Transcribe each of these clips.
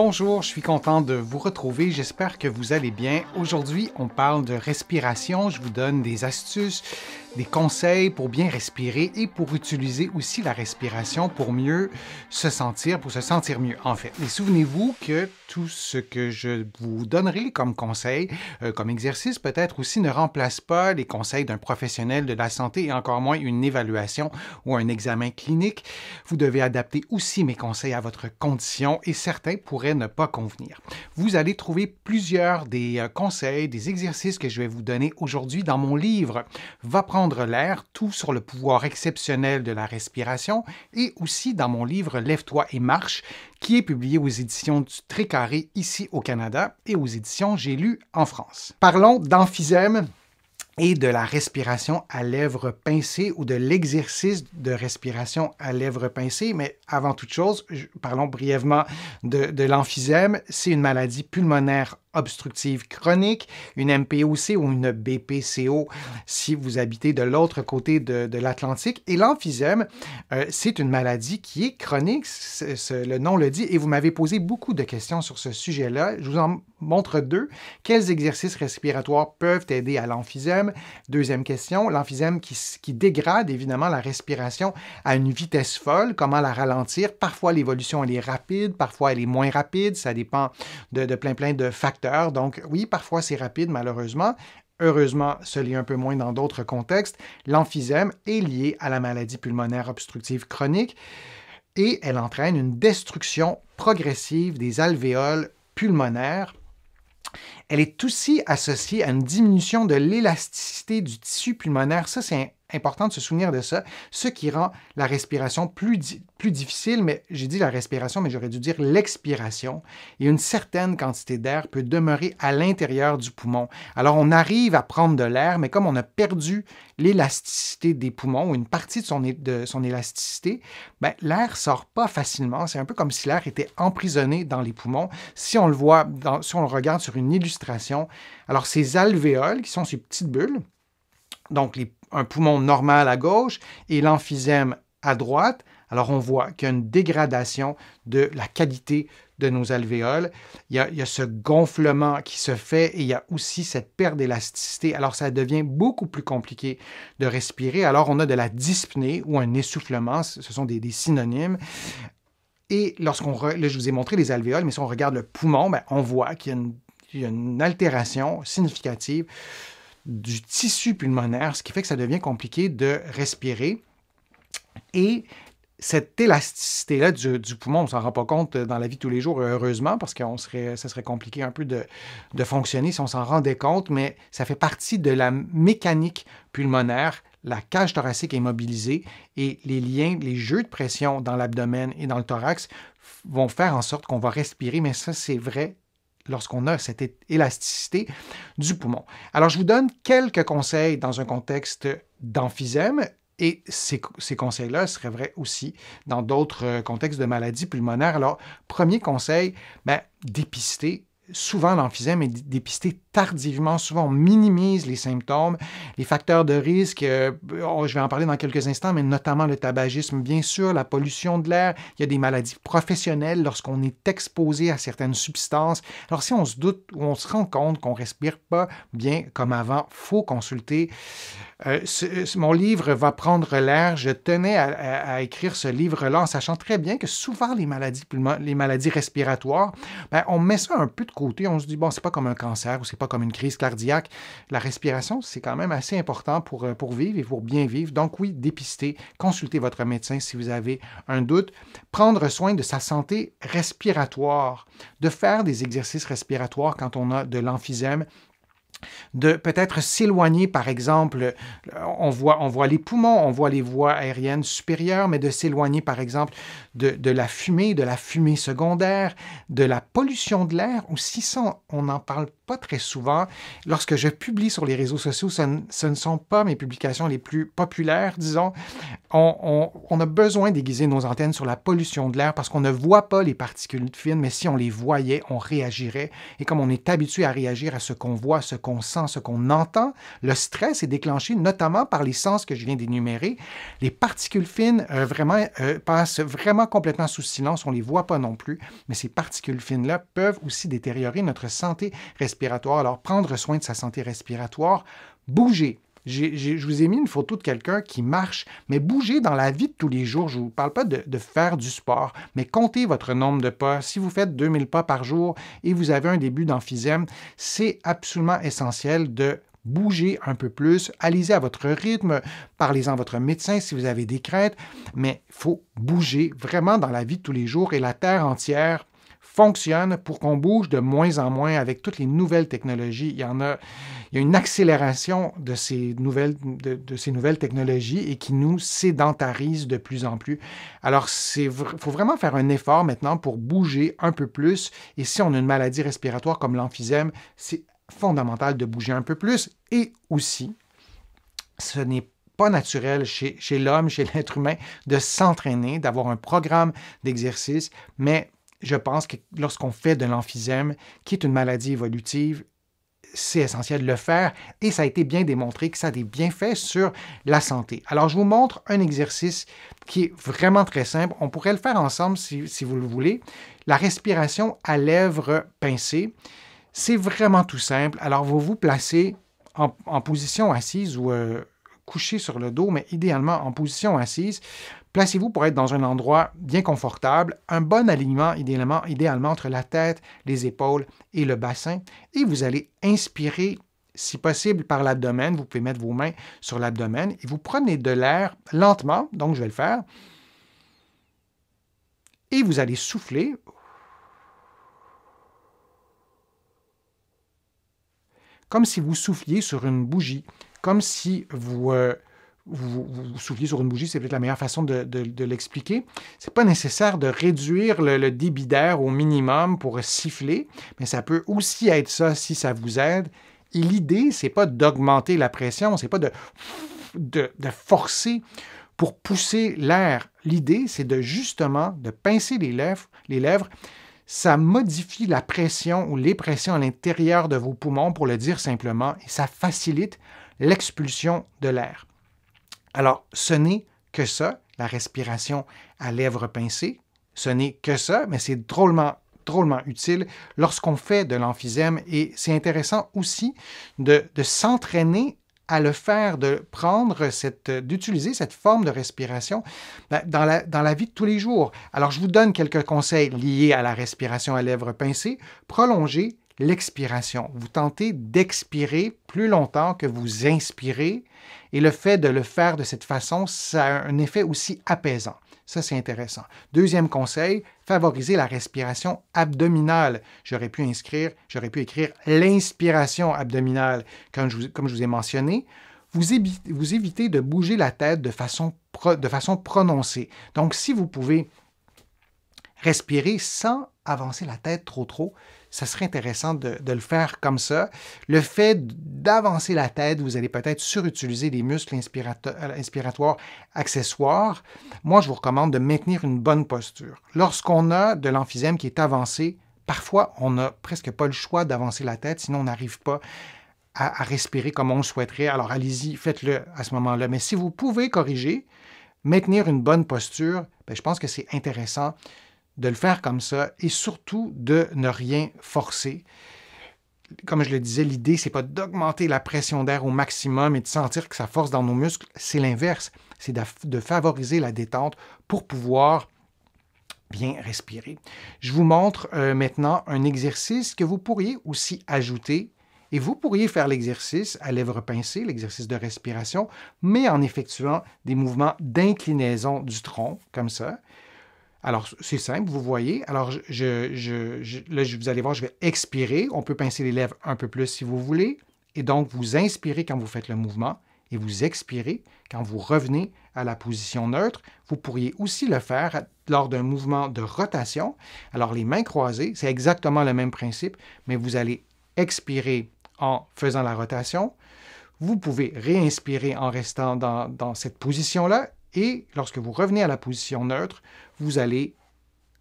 Bonjour, je suis content de vous retrouver. J'espère que vous allez bien. Aujourd'hui, on parle de respiration. Je vous donne des astuces, des conseils pour bien respirer et pour utiliser aussi la respiration pour mieux se sentir, pour se sentir mieux en fait. Et souvenez-vous que tout ce que je vous donnerai comme conseil, comme exercice peut-être aussi, ne remplace pas les conseils d'un professionnel de la santé et encore moins une évaluation ou un examen clinique. Vous devez adapter aussi mes conseils à votre condition et certains pourraient ne pas convenir. Vous allez trouver plusieurs des conseils, des exercices que je vais vous donner aujourd'hui dans mon livre « Va prendre l'air, tout sur le pouvoir exceptionnel de la respiration » et aussi dans mon livre « Lève-toi et marche » qui est publié aux éditions du Trécarré ici au Canada et aux éditions J'ai lu en France. Parlons d'emphysème et de la respiration à lèvres pincées ou de l'exercice de respiration à lèvres pincées. Mais avant toute chose, parlons brièvement de l'emphysème. C'est une maladie pulmonaire obstructive chronique, une MPOC ou une BPCO si vous habitez de l'autre côté de l'Atlantique. Et l'emphysème, c'est une maladie qui est chronique, le nom le dit, et vous m'avez posé beaucoup de questions sur ce sujet-là. Je vous en montre deux. Quels exercices respiratoires peuvent aider à l'emphysème? Deuxième question, l'emphysème qui dégrade évidemment la respiration à une vitesse folle, comment la ralentir? Parfois l'évolution elle est rapide, parfois elle est moins rapide, ça dépend de plein de facteurs. Donc oui, parfois c'est rapide malheureusement. Heureusement, ce l'est un peu moins dans d'autres contextes. L'emphysème est lié à la maladie pulmonaire obstructive chronique et elle entraîne une destruction progressive des alvéoles pulmonaires. Elle est aussi associée à une diminution de l'élasticité du tissu pulmonaire. Ça, c'est important de se souvenir de ça, ce qui rend la respiration plus difficile, mais j'ai dit la respiration, mais j'aurais dû dire l'expiration. Et une certaine quantité d'air peut demeurer à l'intérieur du poumon. Alors, on arrive à prendre de l'air, mais comme on a perdu l'élasticité des poumons ou une partie de son élasticité, ben, l'air ne sort pas facilement. C'est un peu comme si l'air était emprisonné dans les poumons. Si on le voit, si on le regarde sur une illustration, alors ces alvéoles, qui sont ces petites bulles, donc un poumon normal à gauche et l'emphysème à droite, alors on voit qu'il y a une dégradation de la qualité de nos alvéoles. Il y a ce gonflement qui se fait et il y a aussi cette perte d'élasticité. Alors ça devient beaucoup plus compliqué de respirer. Alors on a de la dyspnée ou un essoufflement, ce sont des synonymes. Et là, je vous ai montré les alvéoles, mais si on regarde le poumon, ben, on voit qu'il y a une altération significative du tissu pulmonaire, ce qui fait que ça devient compliqué de respirer. Et cette élasticité-là du poumon, on ne s'en rend pas compte dans la vie de tous les jours, heureusement, parce que ça serait compliqué un peu de fonctionner si on s'en rendait compte, mais ça fait partie de la mécanique pulmonaire. La cage thoracique est mobilisée et les liens, les jeux de pression dans l'abdomen et dans le thorax vont faire en sorte qu'on va respirer, mais ça, c'est vrai lorsqu'on a cette élasticité du poumon. Alors, je vous donne quelques conseils dans un contexte d'emphysème et ces conseils-là seraient vrais aussi dans d'autres contextes de maladies pulmonaires. Alors, premier conseil, dépister. Souvent, l'emphysème est dépisté tardivement. Souvent, on minimise les symptômes. Les facteurs de risque, je vais en parler dans quelques instants, mais notamment le tabagisme, bien sûr, la pollution de l'air. Il y a des maladies professionnelles lorsqu'on est exposé à certaines substances. Alors, si on se doute ou on se rend compte qu'on ne respire pas bien comme avant, il faut consulter. Mon livre « Va prendre l'air », je tenais à écrire ce livre-là en sachant très bien que souvent les maladies respiratoires, on met ça un peu de côté. On se dit, bon, c'est pas comme un cancer ou c'est pas comme une crise cardiaque. La respiration, c'est quand même assez important pour vivre et pour bien vivre. Donc oui, dépister, consultez votre médecin si vous avez un doute, prendre soin de sa santé respiratoire, de faire des exercices respiratoires quand on a de l'emphysème, de peut-être s'éloigner, par exemple, on voit les poumons, on voit les voies aériennes supérieures, mais de s'éloigner, par exemple, de la fumée secondaire, de la pollution de l'air, aussi ça, on n'en parle pas très souvent. Lorsque je publie sur les réseaux sociaux, ce ne sont pas mes publications les plus populaires, disons. On a besoin d'aiguiser nos antennes sur la pollution de l'air parce qu'on ne voit pas les particules fines, mais si on les voyait, on réagirait. Et comme on est habitué à réagir à ce qu'on voit, ce qu'on qu'on sent, ce qu'on entend. Le stress est déclenché notamment par les sens que je viens d'énumérer. Les particules fines passent vraiment complètement sous silence, on ne les voit pas non plus, mais ces particules fines-là peuvent aussi détériorer notre santé respiratoire. Alors, prendre soin de sa santé respiratoire, bouger. Je vous ai mis une photo de quelqu'un qui marche, mais bouger dans la vie de tous les jours. Je ne vous parle pas de faire du sport, mais comptez votre nombre de pas. Si vous faites 2000 pas par jour et vous avez un début d'emphysème, c'est absolument essentiel de bouger un peu plus. Allez-y à votre rythme, parlez-en à votre médecin si vous avez des craintes, mais il faut bouger vraiment dans la vie de tous les jours et la Terre entière fonctionne pour qu'on bouge de moins en moins avec toutes les nouvelles technologies. Il y a une accélération de ces nouvelles technologies et qui nous sédentarisent de plus en plus. Alors, il faut vraiment faire un effort maintenant pour bouger un peu plus. Et si on a une maladie respiratoire comme l'emphysème, c'est fondamental de bouger un peu plus. Et aussi, ce n'est pas naturel chez l'homme, chez l'être humain, de s'entraîner, d'avoir un programme d'exercice, mais je pense que lorsqu'on fait de l'emphysème, qui est une maladie évolutive, c'est essentiel de le faire et ça a été bien démontré que ça a des bienfaits sur la santé. Alors, je vous montre un exercice qui est vraiment très simple. On pourrait le faire ensemble si vous le voulez. La respiration à lèvres pincées, c'est vraiment tout simple. Alors, vous vous placez en position assise ou couché sur le dos, mais idéalement en position assise. Placez-vous pour être dans un endroit bien confortable, un bon alignement idéalement entre la tête, les épaules et le bassin. Et vous allez inspirer, si possible, par l'abdomen. Vous pouvez mettre vos mains sur l'abdomen et vous prenez de l'air lentement, donc je vais le faire. Et vous allez souffler. Comme si vous souffliez sur une bougie, comme si vous souffliez sur une bougie, c'est peut-être la meilleure façon de l'expliquer. Ce n'est pas nécessaire de réduire le débit d'air au minimum pour siffler, mais ça peut aussi être ça si ça vous aide. Et l'idée, ce n'est pas d'augmenter la pression, ce n'est pas de forcer pour pousser l'air. L'idée, c'est justement de pincer les lèvres. Ça modifie la pression ou les pressions à l'intérieur de vos poumons, pour le dire simplement, et ça facilite l'expulsion de l'air. Alors, ce n'est que ça, la respiration à lèvres pincées. Ce n'est que ça, mais c'est drôlement utile lorsqu'on fait de l'emphysème et c'est intéressant aussi de s'entraîner à le faire, d'utiliser cette forme de respiration dans la vie de tous les jours. Alors, je vous donne quelques conseils liés à la respiration à lèvres pincées. Prolongez l'expiration. Vous tentez d'expirer plus longtemps que vous inspirez et le fait de le faire de cette façon, ça a un effet aussi apaisant. Ça, c'est intéressant. Deuxième conseil, favoriser la respiration abdominale. J'aurais pu écrire l'inspiration abdominale, comme je vous ai mentionné. Vous évitez de bouger la tête de façon prononcée. Donc, si vous pouvez respirer sans avancer la tête trop, ça serait intéressant de le faire comme ça. Le fait d'avancer la tête, vous allez peut-être surutiliser les muscles inspiratoires accessoires. Moi, je vous recommande de maintenir une bonne posture. Lorsqu'on a de l'emphysème qui est avancé, parfois, on n'a presque pas le choix d'avancer la tête, sinon on n'arrive pas à respirer comme on le souhaiterait. Alors, allez-y, faites-le à ce moment-là. Mais si vous pouvez corriger, maintenir une bonne posture, je pense que c'est intéressant de le faire comme ça et surtout de ne rien forcer. Comme je le disais, l'idée, ce n'est pas d'augmenter la pression d'air au maximum et de sentir que ça force dans nos muscles. C'est l'inverse. C'est de favoriser la détente pour pouvoir bien respirer. Je vous montre maintenant un exercice que vous pourriez aussi ajouter. Et vous pourriez faire l'exercice à lèvres pincées, l'exercice de respiration, mais en effectuant des mouvements d'inclinaison du tronc, comme ça. Alors, c'est simple, vous voyez. Alors, là, vous allez voir, je vais expirer. On peut pincer les lèvres un peu plus si vous voulez. Et donc, vous inspirez quand vous faites le mouvement et vous expirez quand vous revenez à la position neutre. Vous pourriez aussi le faire lors d'un mouvement de rotation. Alors, les mains croisées, c'est exactement le même principe, mais vous allez expirer en faisant la rotation. Vous pouvez réinspirer en restant dans cette position-là. Et lorsque vous revenez à la position neutre, vous allez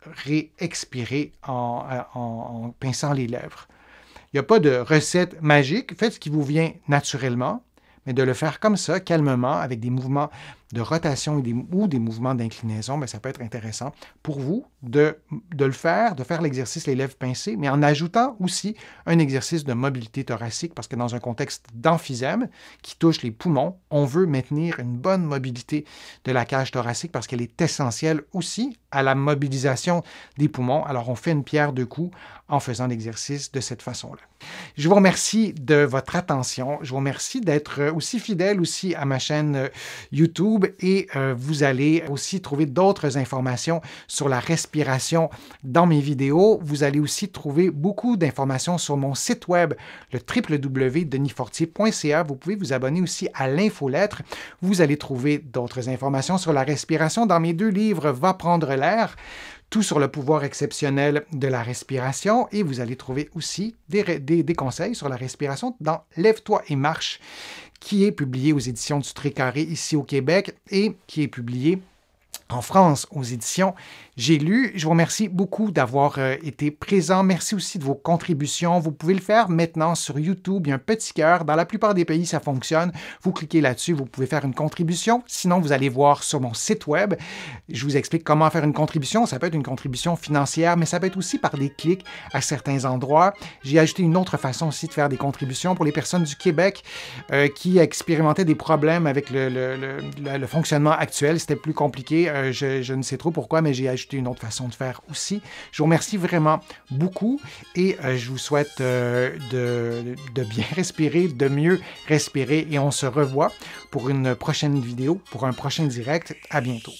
réexpirer en pinçant les lèvres. Il n'y a pas de recette magique. Faites ce qui vous vient naturellement, mais de le faire comme ça, calmement, avec des mouvements de rotation ou des mouvements d'inclinaison, ça peut être intéressant pour vous de le faire, de faire l'exercice les lèvres pincées, mais en ajoutant aussi un exercice de mobilité thoracique, parce que dans un contexte d'emphysème qui touche les poumons, on veut maintenir une bonne mobilité de la cage thoracique parce qu'elle est essentielle aussi à la mobilisation des poumons. Alors, on fait une pierre deux coups en faisant l'exercice de cette façon-là. Je vous remercie de votre attention. Je vous remercie d'être aussi fidèle aussi à ma chaîne YouTube et vous allez aussi trouver d'autres informations sur la respiration dans mes vidéos. Vous allez aussi trouver beaucoup d'informations sur mon site web, le www.denisfortier.ca. Vous pouvez vous abonner aussi à l'infolettre. Vous allez trouver d'autres informations sur la respiration dans mes 2 livres, Va prendre l'air, tout sur le pouvoir exceptionnel de la respiration, et vous allez trouver aussi des conseils sur la respiration dans Lève-toi et marche, qui est publié aux éditions du Tré-Carré ici au Québec et qui est publié en France aux éditions J'ai lu. Je vous remercie beaucoup d'avoir été présent. Merci aussi de vos contributions. Vous pouvez le faire maintenant sur YouTube. Il y a un petit cœur. Dans la plupart des pays, ça fonctionne. Vous cliquez là-dessus, vous pouvez faire une contribution. Sinon, vous allez voir sur mon site web. Je vous explique comment faire une contribution. Ça peut être une contribution financière, mais ça peut être aussi par des clics à certains endroits. J'ai ajouté une autre façon aussi de faire des contributions pour les personnes du Québec qui expérimentaient des problèmes avec le fonctionnement actuel. C'était plus compliqué. Je ne sais trop pourquoi, mais j'ai ajouté une autre façon de faire aussi. Je vous remercie vraiment beaucoup et je vous souhaite de bien respirer, de mieux respirer, et on se revoit pour une prochaine vidéo, pour un prochain direct. À bientôt.